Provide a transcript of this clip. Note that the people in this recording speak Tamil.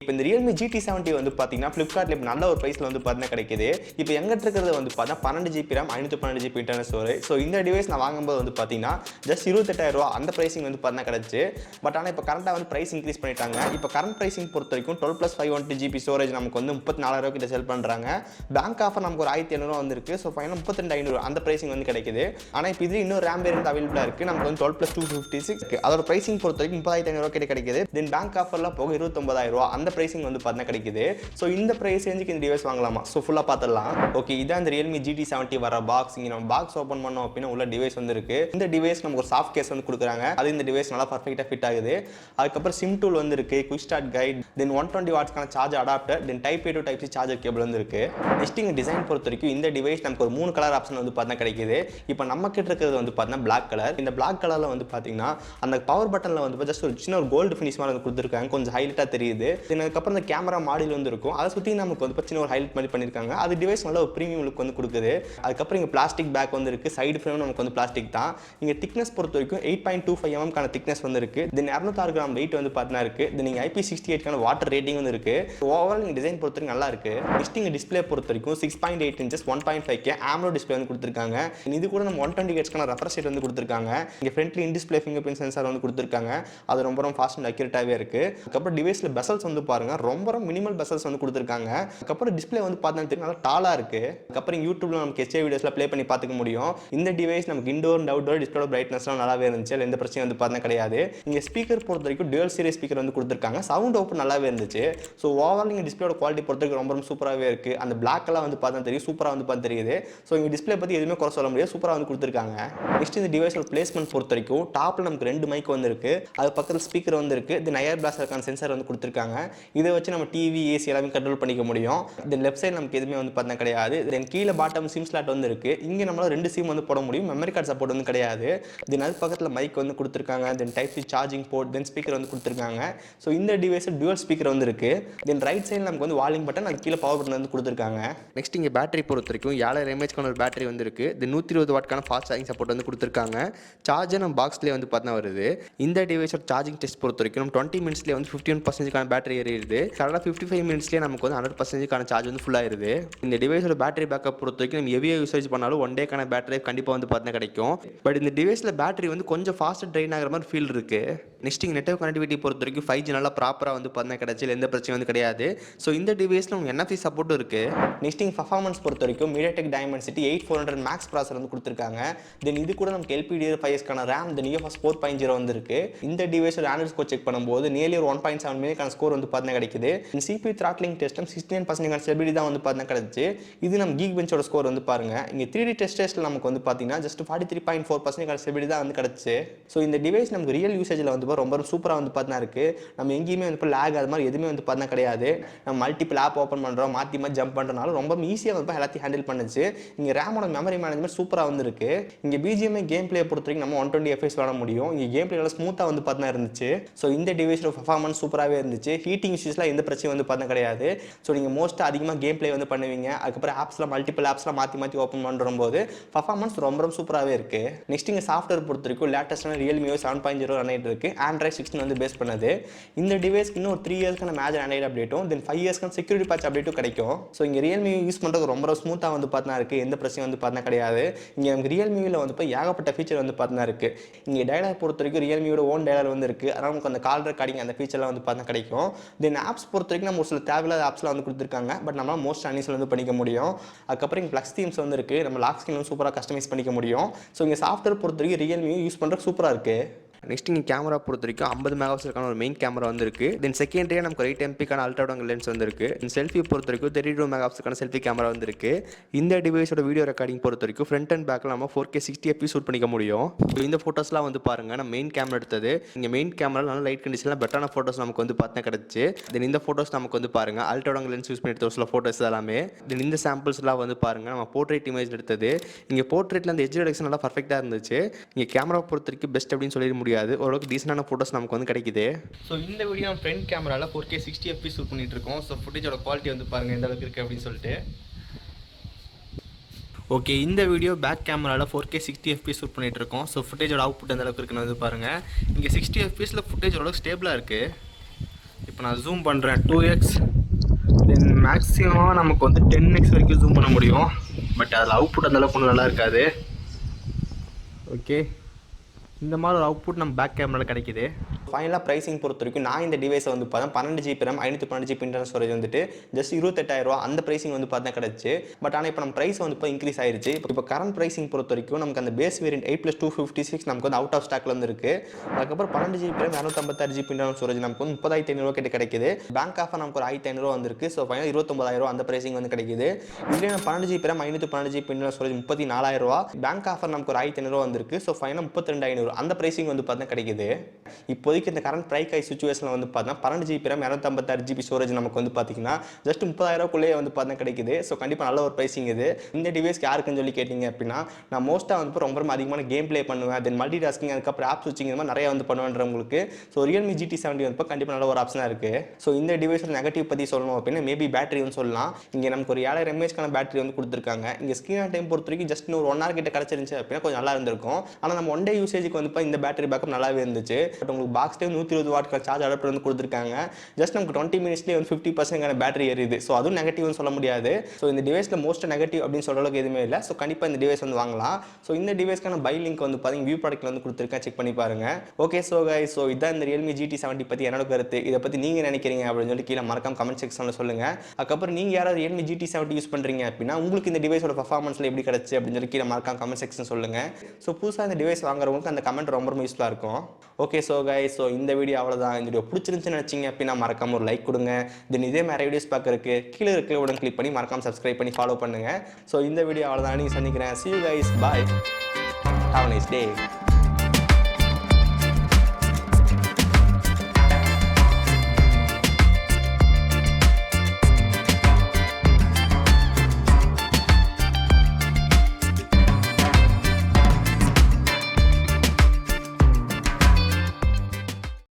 இப்போ இந்த Realme GT70 வந்து பார்த்தீங்கன்னா ஃப்ளிப்கார்ட்டில் இப்போ நல்ல ஒரு ப்ரைஸில் வந்து பார்த்தீங்கன்னா கிடைக்குது. இப்போ எங்கிட்ட இருக்கிறது வந்து பார்த்தீங்கன்னா 12 GB RAM 512 GB internal storage. So இந்த டிவைஸ் நான் வாங்கும்போது வந்து பார்த்தீங்கன்னா ஜஸ்ட் 28,000 அந்த ப்ரைஸிங் வந்து பார்த்தீங்கன்னா கிடச்சி. பட் ஆனால் இப்போ கரண்ட்டாக வந்து ப்ரைஸ் இன்க்ரீஸ் பண்ணிட்டாங்க. இப்போ கரண்ட் ப்ரைஸிங் பொறுத்த வரைக்கும் 12+512 GB ஸ்டோரேஜ் நமக்கு வந்து 34,000 கிட்ட செல் பண்ணுறாங்க. பேங்க் ஆஃபர் நமக்கு ஒரு 1,700 வந்துருக்கு. ஸோ ஃபைனல் 32,500 அந்த ப்ரைஸிங் வந்து கிடைக்குது. ஆனால் இப்போ இது இன்னும் RAM வேரியன்ட் அவைலபிளாக இருக்குது. நமக்கு வந்து 12+256 அதோட ப்ரைஸிங் பொறுத்த வரைக்கும் 30,500 கிட்ட கிடைக்குது. தென் பேங்க் ஆஃபரில் போக 29,000 அந்த ப்ரைஸிங் வந்து பார்த்தீங்கன்னா கிடைக்குது. ஸோ இந்த ப்ரைஸ் ரேஞ்சுக்கு இந்த டிவைஸ் வாங்கலாமா? ஸோ ஃபுல்லாக பார்த்துடலாம். ஓகே, இதான் இந்த Realme GT70 வர பாக்ஸ். இங்கே நம்ம பாக்ஸ் ஓப்பன் பண்ணோம் அப்படின்னா உள்ள டிவைஸ் வந்து இருக்கு. இந்த டிவைஸ் நமக்கு ஒரு சாஃப்ட் கேஸ் வந்து கொடுக்குறாங்க. அது இந்த டிவைஸ் நல்லா பர்ஃபெக்டாக ஃபிட் ஆகுது. அதுக்கப்புறம் சிம் டூல் வந்து இருக்கு, குயிக் ஸ்டார்ட் கைட், தென் 120 வாட்ஸ்க்கான charge adapter, then type A to type C charger cable வந்து இருக்கு. நெக்ஸ்ட் இங்கே டிசைன் பொறுத்த வரைக்கும் இந்த டிவைஸ் நமக்கு ஒரு 3 கலர் ஆப்ஷன் வந்து பார்த்தா கிடைக்குது. இப்போ நம்ம கிட்ட இருக்கிறது வந்து பார்த்தீங்கன்னா பிளாக் கலர். இந்த பிளாக் கலரில் வந்து பார்த்தீங்கன்னா அந்த பவர் பட்டனில் வந்து ஜஸ்ட் ஒரு சின்ன ஒரு கோல்டு ஃபினிஷ் மாதிரி வந்து கொடுத்துருக்காங்க. கொஞ்சம் ஹைலைட்டாக தெரியுது. அதுக்கப்புறம் இந்த கேமரா மாடியில் வந்து இருக்கும். அதை சுற்றி நமக்கு வந்து சின்ன ஒரு ஹைலைட் மாதிரி பண்ணியிருக்காங்க. அது டிவைஸ் நல்ல ஒரு ப்ரீமியம் லுக் வந்து கொடுக்குது. அதுக்கப்புறம் இங்கே பிளாஸ்டிக் பேக் வந்து இருக்குது. சைடு ஃப்ரேம் நமக்கு வந்து பிளாஸ்டிக் தான். இங்கே திக்னஸ் பொறுத்த வரைக்கும் 8.25 mm கான திக்னஸ் வந்து இருக்குது. தென் 206 கிராம் வெயிட் வந்து பார்த்தீங்கன்னா இருக்குது. தென் நீங்கள் IP68 கான வாட்டர் ரேட்டிங் வந்து இருக்குது. ஓவரால் நீங்கள் டிசைன் பொறுத்த வரைக்கும் நல்லா இருக்குது. நெக்ஸ்ட் இங்கே டிஸ்பிளே பொறுத்த வரைக்கும் 6.8 inches 1.5K AMOLED டிஸ்பிளே வந்து கொடுத்துருக்காங்க. இது கூட நம்ம 120 Hz கான ரெஃப்ரெஷ் ரேட் வந்து கொடுத்துருக்காங்க. இங்கே friendly in display finger print sensor வந்து கொடுத்துருக்காங்க. அது ரொம்ப ஃபாஸ்ட் அண்ட் அக்யூரேட்டாகவே இருக்குது. அதுக்கப்புறம் டிவைஸில் பெசல்ஸ் வந்து பாருங்கள், ரொம்ப மினிமல் பெசல்ஸ் வந்து கொடுத்துருக்காங்க. அதுக்கப்புறம் டிஸ்பிளே வந்து பார்த்தீங்கன்னா நல்லா டாலாக இருக்குது. அதுக்கப்புறம் யூடியூப்ல நமக்கு HD வீடியோஸ்லாம் ப்ளே பண்ணி பார்த்துக்க முடியும். இந்த டிவைஸ் நமக்கு இன்டோர் அண்ட் அவுட்டோர் டிஸ்பிளே பிரைட்னஸ்லாம் நல்லாவே இருந்துச்சு. அதில் எந்த பிரச்சனையும் வந்து பார்த்தா கிடையாது. இங்கே ஸ்பீக்கர் பொறுத்த வரைக்கும் டுவல் சீரிஸ் ஸ்பீக்கர் வந்து கொடுத்துருக்காங்க. சவுண்ட் அவுட் நல்லாவே இருந்துச்சு. ஸோ ஓவரால் இங்கே டிஸ்பிளேட குவாலிட்டி பொறுத்த வரைக்கும் ரொம்ப சூப்பராகவே இருக்குது. அந்த பிளாக் எல்லாம் வந்து பார்த்தா தெரியும், சூப்பராக வந்து பார்த்து தெரியுது. ஸோ இங்கே டிஸ்பிளே பற்றி எதுவுமே குறை சொல்ல முடியாது, சூப்பராக வந்து கொடுத்துருக்காங்க. நெக்ஸ்ட் இந்த டிவைஸோட பிளேஸ்மெண்ட் பொறுத்த வரைக்கும் டாப்பில் நமக்கு 2 மைக் வந்து இருக்குது. அது பக்கத்தில் ஸ்பீக்கர் வந்து இருக்குது. தென் ஏர் பிளாஸ்டருக்கான சென்சார் வந்து கொடுத்துருக்காங்க. இதை வச்சு நம்ம டிவி ஏசி எல்லாமே கண்ட்ரோல் பண்ணிக்க முடியும். தென் லெஃப்ட் சைடு நமக்கு எதுவுமே வந்து பார்த்தா கிடையாது. தென் கீழே பாட்டம் சிம் ஸ்லாட் வந்து இருக்குது. இங்கே நம்மளால் 2 சிம் வந்து போட முடியும். மெமரி கார்டு சப்போர்ட் வந்து கிடையாது. தென் அது பக்கத்தில் மைக் வந்து கொடுத்துருக்காங்க. தென் டைப் சி சார்ஜிங் போர்ட், தென் ஸ்பீக்கர் வந்து கொடுத்துருக்காங்க. ஸோ இந்த டிவைஸ் டுவல் ஸ்பீக்கர் வந்து இருக்குது. தென் ரைட் சைடில் நமக்கு வந்து வால்யூம் பட்டன், அது கீழே பவர் பட்டன் வந்து கொடுத்துருக்காங்க. நெக்ஸ்ட் இங்கே பேட்டரி பொறுத்த வரைக்கும் 7000 mAh ஒரு பேட்டரி வந்து இருக்குது. தென் 120 வாட்க்கான ஃபாஸ்ட் சார்ஜிங் சப்போர்ட் வந்து கொடுத்துருக்காங்க. சார்ஜர் நம்ம பாக்ஸ்லேயே வந்து பார்த்தா வருது. இந்த டிவைஸோட சார்ஜிங் டெஸ்ட் பொறுத்த வரைக்கும் நம்ம 20 மினிட்ஸ்லேயே வந்து 51% பேட்டரி ஏறிடுது. கரெக்டாக 55 மினிட்ஸ்லேயே நமக்கு வந்து 100% சார்ஜ் வந்து ஃபுல்லாகிடுது. இந்த டிவைஸோட பேட்டரி பேக்கப் பொறுத்த வரைக்கும் நம்ம ஹெவியாக யூசேஜ் பண்ணாலும் 1 டேக்கான பேட்டரி கண்டிப்பாக வந்து பார்த்தா கிடைக்கும். பட் இந்த டிவைஸில் பேட்டரி வந்து கொஞ்சம் ஃபாஸ்ட்டாக ட்ரெயின் ஆகிற மாதிரி ஃபீல் இருக்குது. நெக்ஸ்ட் இங்கே நெட்வொர்க் கனெக்டிவிட்டி பொறுத்த வரைக்கும் 5G நல்லா ப்ராப்பராக வந்து பார்த்தா கிடைச்சி எந்த பிரச்சனையும் வந்து கிடையாது. ஸோ இந்த டிவைஸில் உங்களுக்கு NFC சப்போர்ட்டும் இருக்குது. நெக்ஸ்ட் இங்கே பர்ஃபார்மன்ஸ் பொறுத்த வரைக்கும் MediaTek Dimensity 8400 Max ப்ராசர் வந்து கொடுத்துருக்காங்க. தென் இது கூட நமக்கு LPDDR5S RAM, தென் UFS 4.0 வந்து இருக்குது. இந்த டிவைஸோட ஆண்ட்ராய்ட் ஸ்கோர் செக் பண்ணும்போது நியர்லி ஒரு 1.7 மில்லியன் ஸ்கோர் வந்து பார்த்தா கிடைக்குது. CPU த்ராட்லிங் டெஸ்ட்டும் 69% ஸ்டெபிலிட்டி தான் வந்து பார்த்தா கிடைச்சு. இது நம்ம Geekbenchோட ஸ்கோர் வந்து பாருங்க. இங்கே 3D டெஸ்ட்டில் நமக்கு வந்து பார்த்தீங்கன்னா ஜஸ்ட் 43.4% ஸ்டெபிலிட்டி தான் வந்து கிடச்சி. ஸோ இந்த டிவைஸ் நமக்கு ரியல் யூசேஜில் வந்து ரொம்ப சூப்பராக வந்து பார்த்தா இருக்குது. நம்ம எங்கேயுமே வந்து இப்போ லேக் அது மாதிரி எதுவுமே வந்து பார்த்தா கிடையாது. நம்ம மல்டிபிள் ஆப் ஓப்பன் பண்ணுறோம், மாற்றி ஜம்ப் பண்ணுறதுனால ரொம்ப ஈஸியாக வந்து எல்லாத்தையும் ஹேண்டில் பண்ணுச்சு. இங்கே ரேமோட மெமரி மேனேஜ்மெண்ட் சூப்பராக வந்து இருக்குது. இங்கே BGMI கேம் பிளே பொறுத்த வரைக்கும் நம்ம 120 FPS விளாட முடியும். இங்கே கேம் பிளே நல்லா ஸ்மூத்தாக வந்து பார்த்தா இருந்துச்சு. ஸோ இந்த டிவைஸோட பர்ஃபார்மன்ஸ் சூப்பராகவே இருந்துச்சு. ஹீட்டிங் இஷ்யூஸ்லாம் எந்த பிரச்சனையும் வந்து பார்த்தா கிடையாது. ஸோ நீங்கள் மோஸ்ட்டாக அதிகமாக கேம் பிளே வந்து பண்ணுவீங்க. அதுக்கப்புறம் ஆப்ஸ்லாம் மல்டிபிள் ஆப்ஸ்லாம் மாற்றி ஓப்பன் பண்ணும்போது பர்ஃபார்மன்ஸ் ரொம்ப சூப்பராகவே இருக்குது. நெக்ஸ்ட் இங்கே சாஃப்ட்வேர் பொறுத்த வரைக்கும் லேட்டஸ்டான Realme 7.0 ரன் ஆகிட்டு இருக்குது. Android 16 வந்து பேஸ் பண்ணது. இந்த டிவைஸ்க்கு இன்னும் ஒரு 3 இயர்ஸ்க்கான மேஜர் ஆண்ட்ராய்டு அப்டேட்டும், தென் 5 இயர்ஸ்க்கான செக்யூரிட்டி பேட்ச் அப்டேட்டும் கிடைக்கும். ஸோ இங்கே Realme யூஸ் பண்ணுறது ரொம்ப ஸ்மூத்தாக வந்து பார்த்தா இருக்குது. எந்த பிரச்சனையும் வந்து பார்த்தா கிடையாது. இங்கே நமக்கு Realmeல வந்து இப்போ ஏகப்பட்ட ஃபீச்சர் வந்து பார்த்தா இருக்குது. இங்கே டயலாக் பொறுத்த வரைக்கும் Realmeயோட ஓன் டயலாக் வந்து இருக்குது. அதனால் நமக்கு அந்த கால் ரெக்கார்டிங் அந்த ஃபீச்சர்லாம் வந்து பார்த்தா கிடைக்கும். தென் ஆப்ஸ் பொறுத்த வரைக்கும் நம்ம ஒரு சில தேவையில்லாத ஆப்ஸ்லாம் வந்து கொடுத்துருக்காங்க. பட் நம்மளால் மோஸ்ட் அன்இன்ஸ்டால் வந்து பண்ணிக்க முடியும். அதுக்கப்புறம் இங்கே ப்ளஸ் தீம்ஸ் வந்து இருக்குது. நம்ம லாக் ஸ்கிரீன் வந்து சூப்பராக கஸ்டமைஸ் பண்ணிக்க முடியும். ஸோ இங்கே சாஃப்ட்வேர் பொறுத்த வரைக்கும் Realme யூஸ் பண்ணுறது சூப்பராக இருக்குது. நெக்ஸ்ட் இங்கே கேமரா பொறுத்த வரைக்கும் 50 மெகாபிக்சலுக்கான ஒரு மெயின் கேமரா வந்துருக்கு. தென் செகண்டரியாக நமக்கு 8 MP அல்ட்ரா வைட் லென்ஸ் வந்துருக்கு. செல்ஃபி பொறுத்த வரைக்கும் 32 மெகாபிக்சலுக்கான செல்ஃபி கேமரா வந்துருக்கு. இந்த டிவைஸோட வீடியோ ரெக்கார்டிங் பொறுத்த வரைக்கும் ஃப்ரண்ட் அண்ட் பேக்கில் நம்ம 4K 60 FPS ஷூட் பண்ணிக்க முடியும். இந்த ஃபோட்டோஸ்லாம் வந்து பாருங்கள், நம்ம மெயின் கேமரா எடுத்தது. இங்கே மெயின் கேமரா நல்ல லைட் கண்டிஷனில் பெட்டரான ஃபோட்டோஸ் நமக்கு வந்து பார்த்தா கிடச்சி. தென் இந்த ஃபோட்டோஸ் நமக்கு வந்து பாருங்கள் அல்ட்ரா வைட் லென்ஸ் யூஸ் பண்ணி எடுத்த சில ஃபோட்டோஸ் எல்லாமே. தென் இந்த சாம்பிள்ஸ்லாம் வந்து பாருங்கள் நம்ம போர்ட்ரேட் இமேஜ் எடுத்தது. இங்கே போர்ட்ரேட்டில் அந்த எட்ஜ் ரிடக்ஷன் நல்லா பர்ஃபெக்டாக இருந்துச்சு. இங்கே கேமரா பொறுத்த வரைக்கும் பெஸ்ட் அப்படின்னு சொல்லிட முடியாது, ஓரளவுக்கு டீசெண்டான ஃபோட்டோஸ் நமக்கு வந்து கிடைக்குது. ஸோ இந்த வீடியோ நம்ம ஃப்ரண்ட் கேமராவில் 4K 60 FPS ஷூட் பண்ணிட்டு இருக்கோம். ஸோ ஃபுட்டேஜோட குவாலிட்டி வந்து பாருங்கள் எந்த அளவுக்கு இருக்குது அப்படின்னு சொல்லிட்டு. ஓகே, இந்த வீடியோ பேக் கேமராவில் 4K 60 FPS ஷூட் பண்ணிட்டு இருக்கோம். ஸோ ஃபுட்டேஜோட அவுட்புட் எந்த அளவுக்கு இருக்குன்னு வந்து பாருங்கள். இங்கே 60 FPSல ஃபுட்டேஜ் ஓரளவுக்கு ஸ்டேபிளாக இருக்குது. இப்போ நான் ஜூம் பண்ணுறேன் 2x, தென் மேக்ஸிமம் நமக்கு வந்து 10x வரைக்கும் ஜூம் பண்ண முடியும். பட் அதில் அவுட்புட் அந்தளவுக்கு ஒன்றும் நல்லா இருக்காது. ஓகே, இந்த மாதிரி ஒரு அவுட்புட் நம்ம பேக் கேமராவில் கிடைக்குது. ஃபைனலாக ப்ரைஸிங் பொறுத்த வரைக்கும் நான் இந்த டிவைஸை வந்து பார்த்தா 12 GB RAM 512 GB internal storage வந்துட்டு ஜஸ்ட் 28,000 அந்த ப்ரைஸிங் வந்து பார்த்தா கிடச்சி. பட் ஆனால் இப்போ நம்ம ப்ரைஸ் வந்து இப்போ இன்க்ரீஸ் ஆயிருச்சு. இப்போ கரண்ட் ப்ரைஸிங் பொறுத்த வரைக்கும் நமக்கு அந்த பேஸ் வேரியன்ட் 8+256 நமக்கு வந்து அவுட் ஆஃப் ஸ்டாக்ல வந்து இருக்கு. அதுக்கப்புறம் 12 GB RAM 256 GB internal storage நமக்கு வந்து 30,500 கிட்ட கிடைக்குது. பேங்க் ஆஃபர் நமக்கு ஒரு 1,500 வந்திருக்கு. ஸோ ஃபைனல் 29,000 அந்த ப்ரைஸிங் வந்து கிடைக்குது. இதுலேயே நம்ம 12 GB RAM 512 GB internal storage 34,000, bank offer நமக்கு ஒரு 1,500 வந்திருக்கு. ஸோ ஃபைனல் 32,500 அந்த ப்ரைஸிங் வந்து பார்த்தா கிடைக்குது. இப்போதைக்கு இந்த கரண்ட் ப்ரைஸ் சிச்சுவேஷனில் வந்து பார்த்தா 12 GB RAM 256 GB ஸ்டோரேஜ் நமக்கு வந்து பார்த்தீங்கன்னா ஜஸ்ட் 30,000 வந்து பார்த்தா கிடைக்குது. ஸோ கண்டிப்பாக நல்ல ஒரு ப்ரைஸிங் இது. இந்த டிவைஸ்க்கு யாருக்குன்னு சொல்லி கேட்டிங்க அப்படின்னா, நான் மோஸ்ட்டாக வந்து ரொம்ப அதிகமான கேம் ப்ளே பண்ணுவேன், தென் மல்டி டாஸ்கிங், அதுக்கப்புறம் ஆப் ஸ்விட்சிங் இந்த மாதிரி நிறைய வந்து பண்ணுவேன்றவங்களுக்கு ஸோ Realme GT70 வந்து கண்டிப்பாக நல்ல ஒரு ஆப்ஷனாக இருக்குது. ஸோ இந்த டிவைஸோட நெகட்டிவ் பற்றி சொல்லணும் அப்படின்னா மேபி பேட்டரி வந்து சொல்லலாம். இங்கே நமக்கு ஒரு 7000 mAh பேட்டரி வந்து கொடுத்துருக்காங்க. இங்கே ஸ்க்ரீன் டைம் பொறுத்த வரைக்கும் ஜஸ்ட் ஒரு 1 hour கிட்ட கிடச்சிருந்துச்சு அப்படின்னா கொஞ்சம் நல்லா இருந்திருக்கும். ஆனால் நம்ம ஒன் டே யூசேஜுக்கு வந்து இந்த பேட்டரி பேக்கப் நல்லாவே இருந்துச்சு. பட் உங்களுக்கு box time 120 what charge adapter வந்து கொடுத்துருக்காங்க. ஜஸ்ட் நமக்கு 20 மினிட்ஸ்லேயே வந்து 50% பேட்டரி ஏறிது. ஸோ அதுவும் நெகட்டிவ்னு சொல்ல முடியாது. ஸோ இந்த டிவைஸில் மோஸ்ட் நெகட்டிவ் அப்படின்னு சொல்கிற அளவுக்கு எதுவுமே இல்லை. ஸோ கண்டிப்பாக இந்த டிவைஸ் வந்து வாங்கலாம். ஸோ இந்த டிவைஸ்க்கான பை லிங்க் வந்து பார்த்தீங்கன்னா வியூ ப்ராடக்ட்ல வந்து கொடுத்துருக்கேன், செக் பண்ணி பாருங்க. ஓகே, ஸோ கைஸ், ஸோ இதான் இந்த Realme GT70 பற்றி என்னோட கருத்து. இதை பற்றி நீங்கள் நினைக்கிறீங்க அப்படின்னு சொல்லி கீழே மறக்காம கமெண்ட் செக்ஷனில் சொல்லுங்கள். அதுக்கப்புறம் நீங்கள் யாராவது Realme GT70 யூஸ் பண்ணுறீங்க அப்படின்னா உங்களுக்கு இந்த டிவைஸோட பர்ஃபார்மன்ஸில் எப்படி கிடச்சி அப்படின்னு சொல்லி கீழே மறக்காம கமெண்ட் செக்ஷன் சொல்லுங்கள். ஸோ புதுசாக இந்த டிவைஸ் வாங்குறவங்களுக்கு அந்த கமெண்ட் ரொம்ப யூஸ்ஃபுல்லாக இருக்கும். ஓகே, ஸோ கைஸ், ஸோ இந்த வீடியோ அவ்வளோதான். இந்த வீடியோ பிடிச்சிருந்துச்சுன்னு நினச்சிங்க அப்படின்னா மறக்காம ஒரு லைக் கொடுங்க. தென் இதே மாதிரி வீடியோஸ் பார்க்கறதுக்கு கீழே இருக்க உடனே கிளிக் பண்ணி மறக்காம சப்ஸ்கிரைப் பண்ணி ஃபாலோ பண்ணுங்கள். ஸோ இந்த வீடியோ அவ்வளோதான். நீங்கள் சந்திக்கிறேன். See you guys. Bye. Have a nice day.